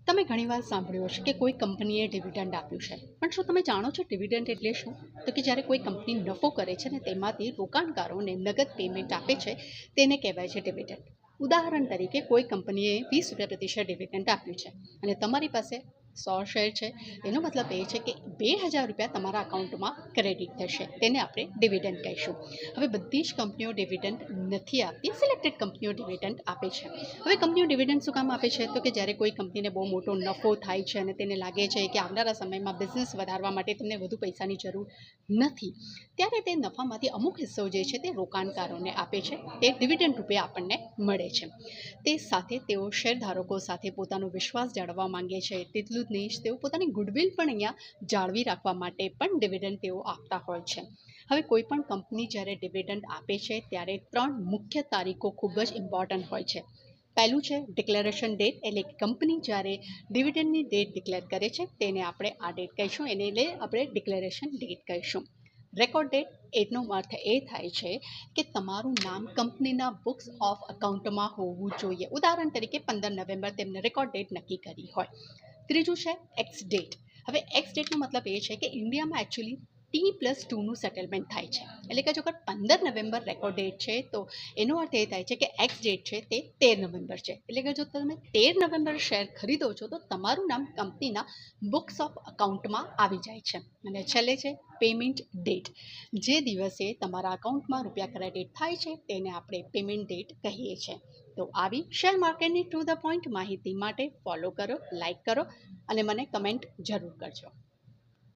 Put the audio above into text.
તમે ઘણીવાર સાંભળ્યું હશે કે કોઈ કંપનીએ ડિવિડન્ડ આપ્યું છે, પણ શું તમે જાણો છો ડિવિડન્ડ એટલે શું? તો કે જ્યારે કોઈ કંપની નફો કરે છે ને તેમાંથી રોકાણકારોને નગદ પેમેન્ટ આપે છે તેને કહેવાય છે ડિવિડન્ડ. ઉદાહરણ તરીકે કોઈ કંપનીએ 20% ડિવિડન્ડ આપ્યું છે અને તમારી પાસે 100 શેર છે. એનો મતલબ એ છે કે 2000 તમારા અકાઉન્ટમાં ક્રેડિટ થશે, તેને આપણે ડિવિડન્ડ કહીશું. હવે બધી જ કંપનીઓ ડિવિડન્ડ નથી આપતી, સિલેક્ટેડ કંપનીઓ ડિવિડન્ડ આપે છે. હવે કંપનીઓ ડિવિડન્ડ શું કામ આપે છે? તો કે જ્યારે કોઈ કંપનીને બહુ મોટો નફો થાય છે અને તેને લાગે છે કે આવનારા સમયમાં બિઝનેસ વધારવા માટે તેમને વધુ પૈસાની જરૂર નથી, ત્યારે તે નફામાંથી અમુક હિસ્સો જે છે તે રોકાણકારોને આપે છે. તે ડિવિડન્ડ રૂપે આપણને મળે છે. તે સાથે તેઓ શેરધારકો સાથે પોતાનો વિશ્વાસ જાળવવા માંગે છે. તેટલું જ નહીં, તેઓ પોતાની ગુડવિલ પણ અહીંયા જાળવી રાખવા માટે પણ ડિવિડન્ડ તેઓ આપતા હોય છે. હવે કોઈ પણ કંપની જ્યારે ડિવિડન્ડ આપે છે ત્યારે 3 મુખ્ય તારીખો ખૂબ જ ઇમ્પોર્ટન્ટ હોય છે. પહેલું છે ડિક્લેરેશન ડેટ, એટલે કે કંપની જ્યારે ડિવિડન્ડની ડેટ ડિક્લેર કરે છે તેને આપણે આ ડેટ કહીશું, એને એટલે આપણે ડિક્લેરેશન ડેટ કહીશું. રેકોર્ડ ડેટ, એનો અર્થ એ થાય છે કે તમારું નામ કંપનીના બુક્સ ઓફ અકાઉન્ટમાં હોવું જોઈએ. ઉદાહરણ તરીકે 15 નવેમ્બર તેમને રેકોર્ડ ડેટ નક્કી કરી હોય. ત્રીજું છે એક્સ ડેટ. હવે એક્સ ડેટનો મતલબ એ છે કે ઇન્ડિયામાં એકચ્યુઅલી T+2નું સેટલમેન્ટ થાય છે. એટલે કે જો 15 નવેમ્બર રેકોર્ડ ડેટ છે તો એનો અર્થ એ થાય છે કે એક્સ ડેટ છે તે 13 નવેમ્બર છે. એટલે કે જો તમે 13 નવેમ્બર શેર ખરીદો છો તો તમારું નામ કંપનીના બુક્સ ઓફ અકાઉન્ટમાં આવી જાય છે. અને છેલ્લે છે પેમેન્ટ ડેટ. જે દિવસે તમારા અકાઉન્ટમાં રૂપિયા ક્રેડિટ થાય છે તેને આપણે પેમેન્ટ ડેટ કહીએ છીએ. તો આવી શેર માર્કેટની ટુ ધ પોઈન્ટ માહિતી માટે ફોલો કરો, લાઈક કરો અને મને કમેન્ટ જરૂર કરજો.